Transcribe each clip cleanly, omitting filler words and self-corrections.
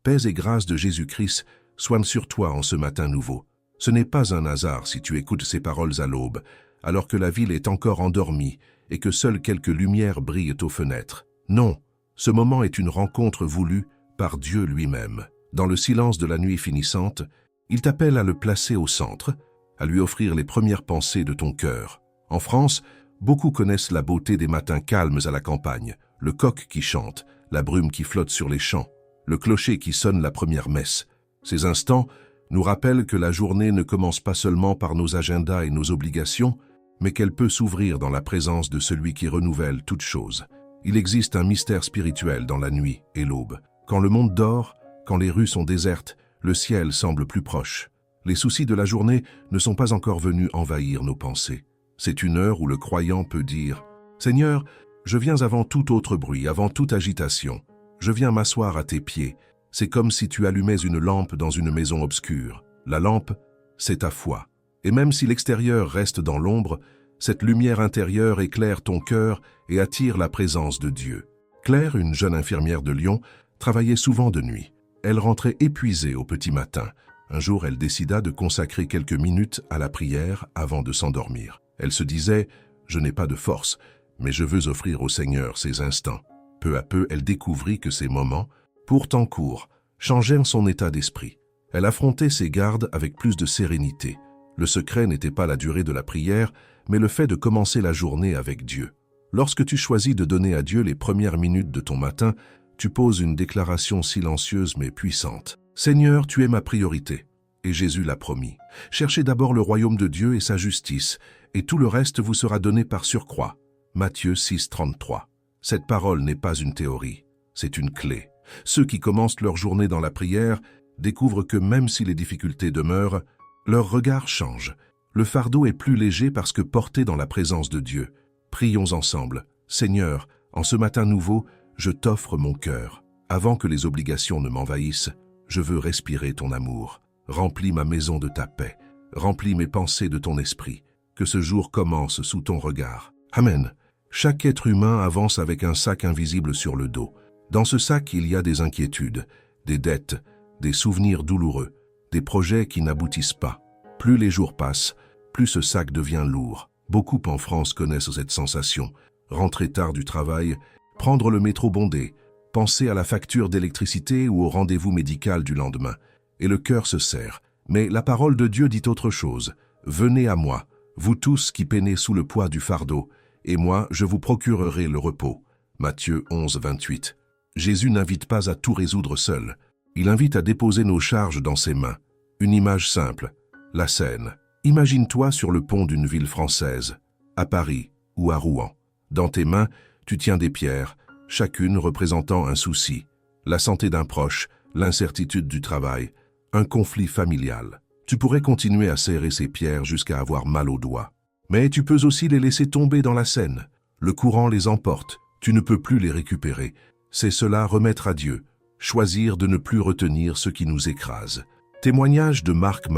paix et grâce de Jésus-Christ soient sur toi en ce matin nouveau. Ce n'est pas un hasard si tu écoutes ces paroles à l'aube, alors que la ville est encore endormie et que seules quelques lumières brillent aux fenêtres. Non, ce moment est une rencontre voulue par Dieu lui-même. Dans le silence de la nuit finissante, il t'appelle à le placer au centre, à lui offrir les premières pensées de ton cœur. En France, beaucoup connaissent la beauté des matins calmes à la campagne, le coq qui chante, la brume qui flotte sur les champs, le clocher qui sonne la première messe. Ces instants nous rappellent que la journée ne commence pas seulement par nos agendas et nos obligations, mais qu'elle peut s'ouvrir dans la présence de celui qui renouvelle toutes choses. Il existe un mystère spirituel dans la nuit et l'aube. Quand le monde dort, quand les rues sont désertes, le ciel semble plus proche. Les soucis de la journée ne sont pas encore venus envahir nos pensées. C'est une heure où le croyant peut dire « Seigneur, je viens avant tout autre bruit, avant toute agitation. Je viens m'asseoir à tes pieds. C'est comme si tu allumais une lampe dans une maison obscure. La lampe, c'est ta foi. Et même si l'extérieur reste dans l'ombre, cette lumière intérieure éclaire ton cœur et attire la présence de Dieu. » Claire, une jeune infirmière de Lyon, travaillait souvent de nuit. Elle rentrait épuisée au petit matin. Un jour, elle décida de consacrer quelques minutes à la prière avant de s'endormir. Elle se disait « Je n'ai pas de force, mais je veux offrir au Seigneur ces instants. » Peu à peu, elle découvrit que ces moments, pourtant courts, changeaient son état d'esprit. Elle affrontait ses gardes avec plus de sérénité. Le secret n'était pas la durée de la prière, mais le fait de commencer la journée avec Dieu. Lorsque tu choisis de donner à Dieu les premières minutes de ton matin, tu poses une déclaration silencieuse mais puissante. « Seigneur, tu es ma priorité. » Et Jésus l'a promis. « Cherchez d'abord le royaume de Dieu et sa justice, et tout le reste vous sera donné par surcroît. » Matthieu 6, 33. Cette parole n'est pas une théorie, c'est une clé. Ceux qui commencent leur journée dans la prière découvrent que même si les difficultés demeurent, leur regard change. Le fardeau est plus léger parce que porté dans la présence de Dieu. Prions ensemble. « Seigneur, en ce matin nouveau, je t'offre mon cœur. Avant que les obligations ne m'envahissent, je veux respirer ton amour. Remplis ma maison de ta paix. Remplis mes pensées de ton esprit. Que ce jour commence sous ton regard. » Amen. Chaque être humain avance avec un sac invisible sur le dos. Dans ce sac, il y a des inquiétudes, des dettes, des souvenirs douloureux, des projets qui n'aboutissent pas. Plus les jours passent, plus ce sac devient lourd. Beaucoup en France connaissent cette sensation. Rentrer tard du travail, prendre le métro bondé, penser à la facture d'électricité ou au rendez-vous médical du lendemain. Et le cœur se serre. Mais la parole de Dieu dit autre chose. « Venez à moi, vous tous qui peinez sous le poids du fardeau, et moi je vous procurerai le repos. » Matthieu 11, 28. Jésus n'invite pas à tout résoudre seul. Il invite à déposer nos charges dans ses mains. Une image simple, la Seine. Imagine-toi sur le pont d'une ville française, à Paris ou à Rouen. Dans tes mains, tu tiens des pierres, chacune représentant un souci. La santé d'un proche, l'incertitude du travail, un conflit familial. Tu pourrais continuer à serrer ces pierres jusqu'à avoir mal aux doigts. Mais tu peux aussi les laisser tomber dans la Seine. Le courant les emporte, tu ne peux plus les récupérer. C'est cela remettre à Dieu, choisir de ne plus retenir ce qui nous écrase. Témoignage de Marc,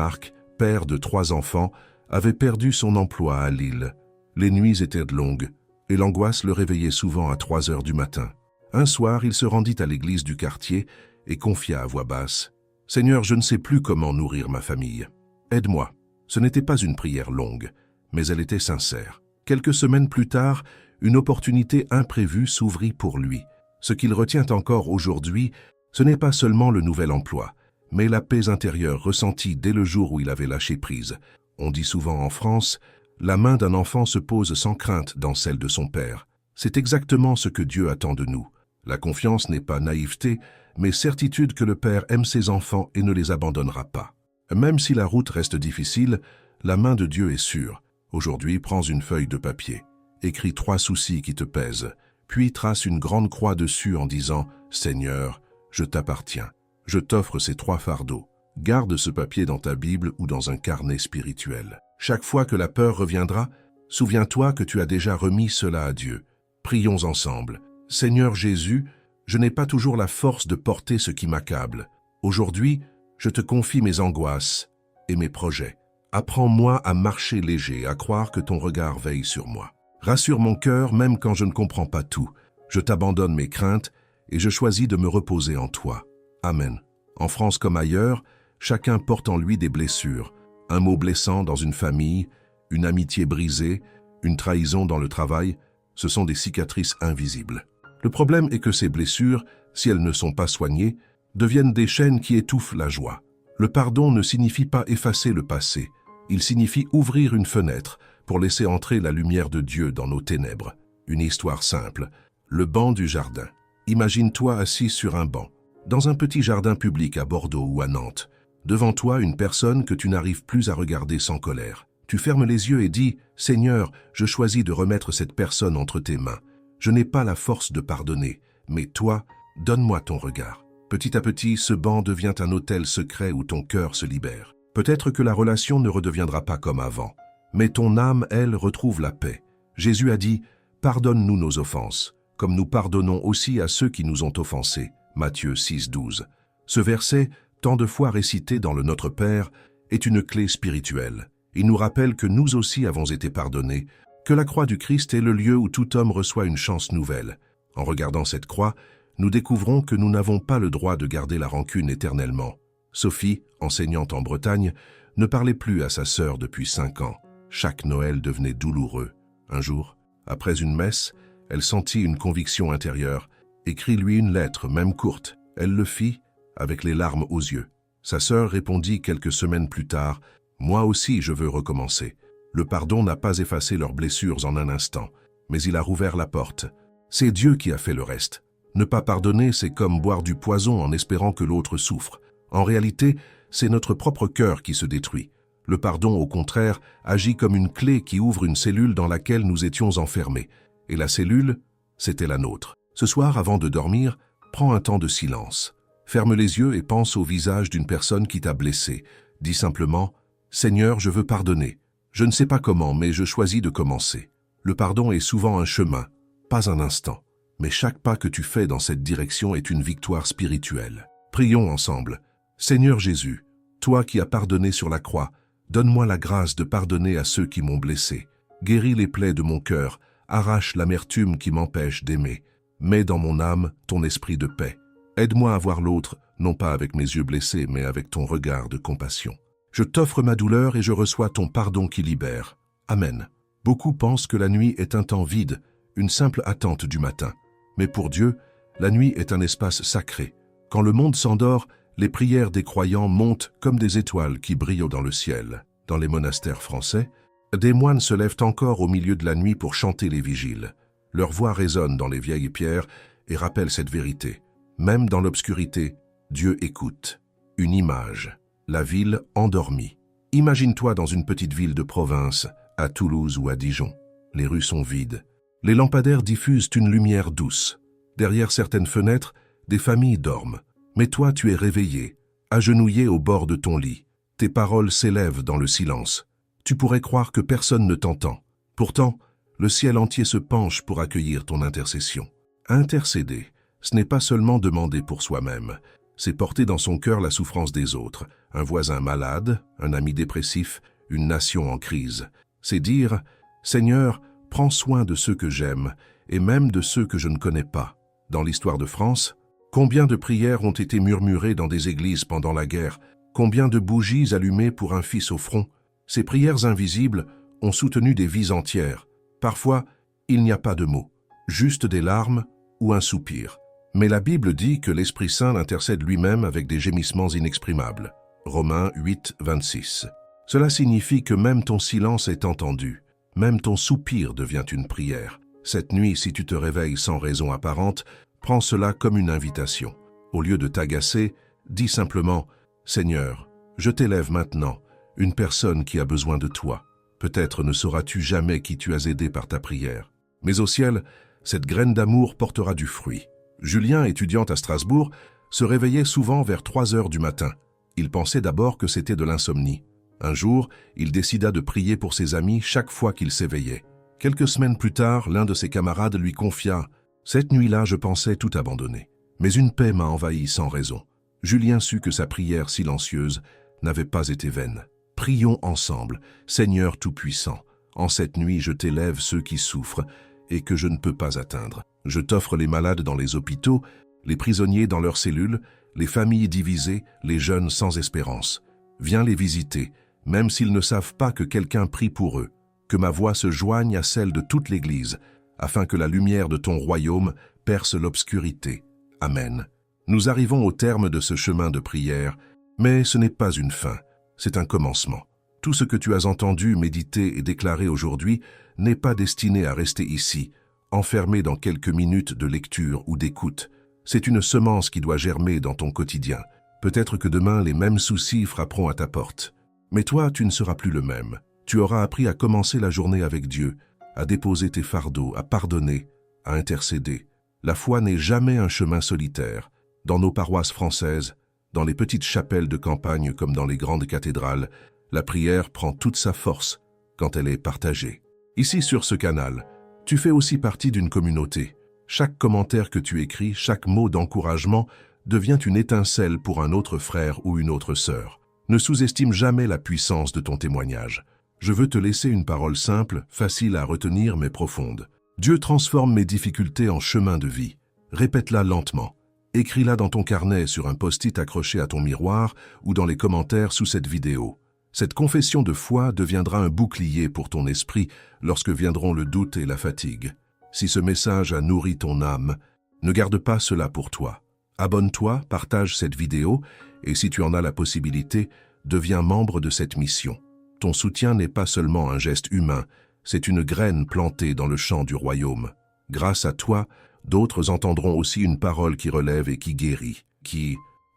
père de 3 enfants, avait perdu son emploi à Lille. Les nuits étaient longues, et l'angoisse le réveillait souvent à 3 heures du matin. Un soir, il se rendit à l'église du quartier et confia à voix basse « Seigneur, je ne sais plus comment nourrir ma famille. Aide-moi. » Ce n'était pas une prière longue, mais elle était sincère. Quelques semaines plus tard, une opportunité imprévue s'ouvrit pour lui. Ce qu'il retient encore aujourd'hui, ce n'est pas seulement le nouvel emploi, mais la paix intérieure ressentie dès le jour où il avait lâché prise. On dit souvent en France, la main d'un enfant se pose sans crainte dans celle de son père. C'est exactement ce que Dieu attend de nous. La confiance n'est pas naïveté, mais certitude que le Père aime ses enfants et ne les abandonnera pas. Même si la route reste difficile, la main de Dieu est sûre. Aujourd'hui, prends une feuille de papier, écris 3 soucis qui te pèsent, puis trace une grande croix dessus en disant « Seigneur, je t'appartiens, je t'offre ces 3 fardeaux. » Garde ce papier dans ta Bible ou dans un carnet spirituel. Chaque fois que la peur reviendra, souviens-toi que tu as déjà remis cela à Dieu. Prions ensemble. Seigneur Jésus, je n'ai pas toujours la force de porter ce qui m'accable. Aujourd'hui, je te confie mes angoisses et mes projets. Apprends-moi à marcher léger, à croire que ton regard veille sur moi. Rassure mon cœur même quand je ne comprends pas tout. Je t'abandonne mes craintes et je choisis de me reposer en toi. Amen. En France comme ailleurs, chacun porte en lui des blessures. Un mot blessant dans une famille, une amitié brisée, une trahison dans le travail, ce sont des cicatrices invisibles. Le problème est que ces blessures, si elles ne sont pas soignées, deviennent des chaînes qui étouffent la joie. Le pardon ne signifie pas effacer le passé, il signifie ouvrir une fenêtre pour laisser entrer la lumière de Dieu dans nos ténèbres. Une histoire simple, le banc du jardin. Imagine-toi assis sur un banc, dans un petit jardin public à Bordeaux ou à Nantes. Devant toi, une personne que tu n'arrives plus à regarder sans colère. Tu fermes les yeux et dis « Seigneur, je choisis de remettre cette personne entre tes mains. Je n'ai pas la force de pardonner, mais toi, donne-moi ton regard. » Petit à petit, ce banc devient un autel secret où ton cœur se libère. Peut-être que la relation ne redeviendra pas comme avant, mais ton âme, elle, retrouve la paix. Jésus a dit « Pardonne-nous nos offenses, comme nous pardonnons aussi à ceux qui nous ont offensés. » Matthieu 6, 12. Ce verset, tant de fois récité dans le Notre Père, est une clé spirituelle. Il nous rappelle que nous aussi avons été pardonnés, que la croix du Christ est le lieu où tout homme reçoit une chance nouvelle. En regardant cette croix, nous découvrons que nous n'avons pas le droit de garder la rancune éternellement. Sophie, enseignante en Bretagne, ne parlait plus à sa sœur depuis 5 ans. Chaque Noël devenait douloureux. Un jour, après une messe, elle sentit une conviction intérieure. « Écris-lui une lettre, même courte. » Elle le fit, avec les larmes aux yeux. Sa sœur répondit quelques semaines plus tard « Moi aussi, je veux recommencer. » Le pardon n'a pas effacé leurs blessures en un instant, mais il a rouvert la porte. C'est Dieu qui a fait le reste. Ne pas pardonner, c'est comme boire du poison en espérant que l'autre souffre. En réalité, c'est notre propre cœur qui se détruit. Le pardon, au contraire, agit comme une clé qui ouvre une cellule dans laquelle nous étions enfermés. Et la cellule, c'était la nôtre. Ce soir, avant de dormir, prends un temps de silence. Ferme les yeux et pense au visage d'une personne qui t'a blessé. Dis simplement « Seigneur, je veux pardonner. Je ne sais pas comment, mais je choisis de commencer. » Le pardon est souvent un chemin, pas un instant. Mais chaque pas que tu fais dans cette direction est une victoire spirituelle. Prions ensemble. Seigneur Jésus, toi qui as pardonné sur la croix, donne-moi la grâce de pardonner à ceux qui m'ont blessé. Guéris les plaies de mon cœur, arrache l'amertume qui m'empêche d'aimer. Mets dans mon âme ton esprit de paix. Aide-moi à voir l'autre, non pas avec mes yeux blessés, mais avec ton regard de compassion. Je t'offre ma douleur et je reçois ton pardon qui libère. Amen. Beaucoup pensent que la nuit est un temps vide, une simple attente du matin. Mais pour Dieu, la nuit est un espace sacré. Quand le monde s'endort, les prières des croyants montent comme des étoiles qui brillent dans le ciel. Dans les monastères français, des moines se lèvent encore au milieu de la nuit pour chanter les vigiles. Leur voix résonne dans les vieilles pierres et rappelle cette vérité. Même dans l'obscurité, Dieu écoute. Une image, la ville endormie. Imagine-toi dans une petite ville de province, à Toulouse ou à Dijon. Les rues sont vides. Les lampadaires diffusent une lumière douce. Derrière certaines fenêtres, des familles dorment. Mais toi, tu es réveillé, agenouillé au bord de ton lit. Tes paroles s'élèvent dans le silence. Tu pourrais croire que personne ne t'entend. Pourtant, le ciel entier se penche pour accueillir ton intercession. Intercéder, ce n'est pas seulement demander pour soi-même, c'est porter dans son cœur la souffrance des autres, un voisin malade, un ami dépressif, une nation en crise. C'est dire « Seigneur, prends soin de ceux que j'aime, et même de ceux que je ne connais pas. » Dans l'histoire de France, combien de prières ont été murmurées dans des églises pendant la guerre? Combien de bougies allumées pour un fils au front? Ces prières invisibles ont soutenu des vies entières. Parfois, il n'y a pas de mots, juste des larmes ou un soupir. Mais la Bible dit que l'Esprit Saint intercède lui-même avec des gémissements inexprimables. Romains 8, 26. Cela signifie que même ton silence est entendu, même ton soupir devient une prière. Cette nuit, si tu te réveilles sans raison apparente, prends cela comme une invitation. Au lieu de t'agacer, dis simplement « Seigneur, je t'élève maintenant, une personne qui a besoin de toi. » Peut-être ne sauras-tu jamais qui tu as aidé par ta prière. Mais au ciel, cette graine d'amour portera du fruit. Julien, étudiant à Strasbourg, se réveillait souvent vers 3 heures du matin. Il pensait d'abord que c'était de l'insomnie. Un jour, il décida de prier pour ses amis chaque fois qu'il s'éveillait. Quelques semaines plus tard, l'un de ses camarades lui confia « Cette nuit-là, je pensais tout abandonner. Mais une paix m'a envahi sans raison. » Julien sut que sa prière silencieuse n'avait pas été vaine. Prions ensemble, Seigneur Tout-Puissant. En cette nuit, je t'élève ceux qui souffrent et que je ne peux pas atteindre. Je t'offre les malades dans les hôpitaux, les prisonniers dans leurs cellules, les familles divisées, les jeunes sans espérance. Viens les visiter, même s'ils ne savent pas que quelqu'un prie pour eux. Que ma voix se joigne à celle de toute l'Église, afin que la lumière de ton royaume perce l'obscurité. Amen. Nous arrivons au terme de ce chemin de prière, mais ce n'est pas une fin, c'est un commencement. Tout ce que tu as entendu, médité et déclaré aujourd'hui n'est pas destiné à rester ici, enfermé dans quelques minutes de lecture ou d'écoute. C'est une semence qui doit germer dans ton quotidien. Peut-être que demain, les mêmes soucis frapperont à ta porte. Mais toi, tu ne seras plus le même. Tu auras appris à commencer la journée avec Dieu, à déposer tes fardeaux, à pardonner, à intercéder. La foi n'est jamais un chemin solitaire. Dans nos paroisses françaises, dans les petites chapelles de campagne comme dans les grandes cathédrales, la prière prend toute sa force quand elle est partagée. Ici, sur ce canal, tu fais aussi partie d'une communauté. Chaque commentaire que tu écris, chaque mot d'encouragement devient une étincelle pour un autre frère ou une autre sœur. Ne sous-estime jamais la puissance de ton témoignage. Je veux te laisser une parole simple, facile à retenir mais profonde. Dieu transforme mes difficultés en chemin de vie. Répète-la lentement. Écris-la dans ton carnet sur un post-it accroché à ton miroir ou dans les commentaires sous cette vidéo. Cette confession de foi deviendra un bouclier pour ton esprit lorsque viendront le doute et la fatigue. Si ce message a nourri ton âme, ne garde pas cela pour toi. Abonne-toi, partage cette vidéo et si tu en as la possibilité, deviens membre de cette mission. Ton soutien n'est pas seulement un geste humain, c'est une graine plantée dans le champ du royaume. Grâce à toi, d'autres entendront aussi une parole qui relève et qui guérit,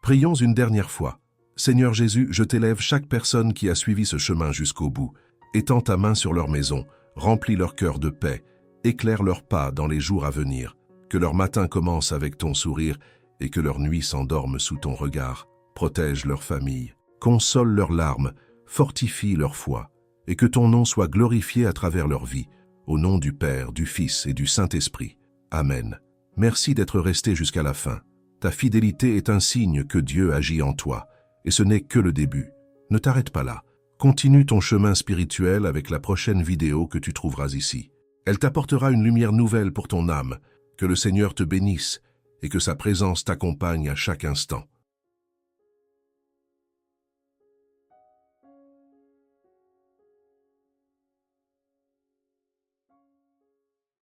Prions une dernière fois. Seigneur Jésus, je t'élève chaque personne qui a suivi ce chemin jusqu'au bout. Étends ta main sur leur maison, remplis leur cœur de paix, éclaire leurs pas dans les jours à venir, que leur matin commence avec ton sourire et que leur nuit s'endorme sous ton regard. Protège leur famille, console leurs larmes, fortifie leur foi, et que ton nom soit glorifié à travers leur vie, au nom du Père, du Fils et du Saint-Esprit. Amen. Merci d'être resté jusqu'à la fin. Ta fidélité est un signe que Dieu agit en toi, et ce n'est que le début. Ne t'arrête pas là. Continue ton chemin spirituel avec la prochaine vidéo que tu trouveras ici. Elle t'apportera une lumière nouvelle pour ton âme. Que le Seigneur te bénisse et que sa présence t'accompagne à chaque instant.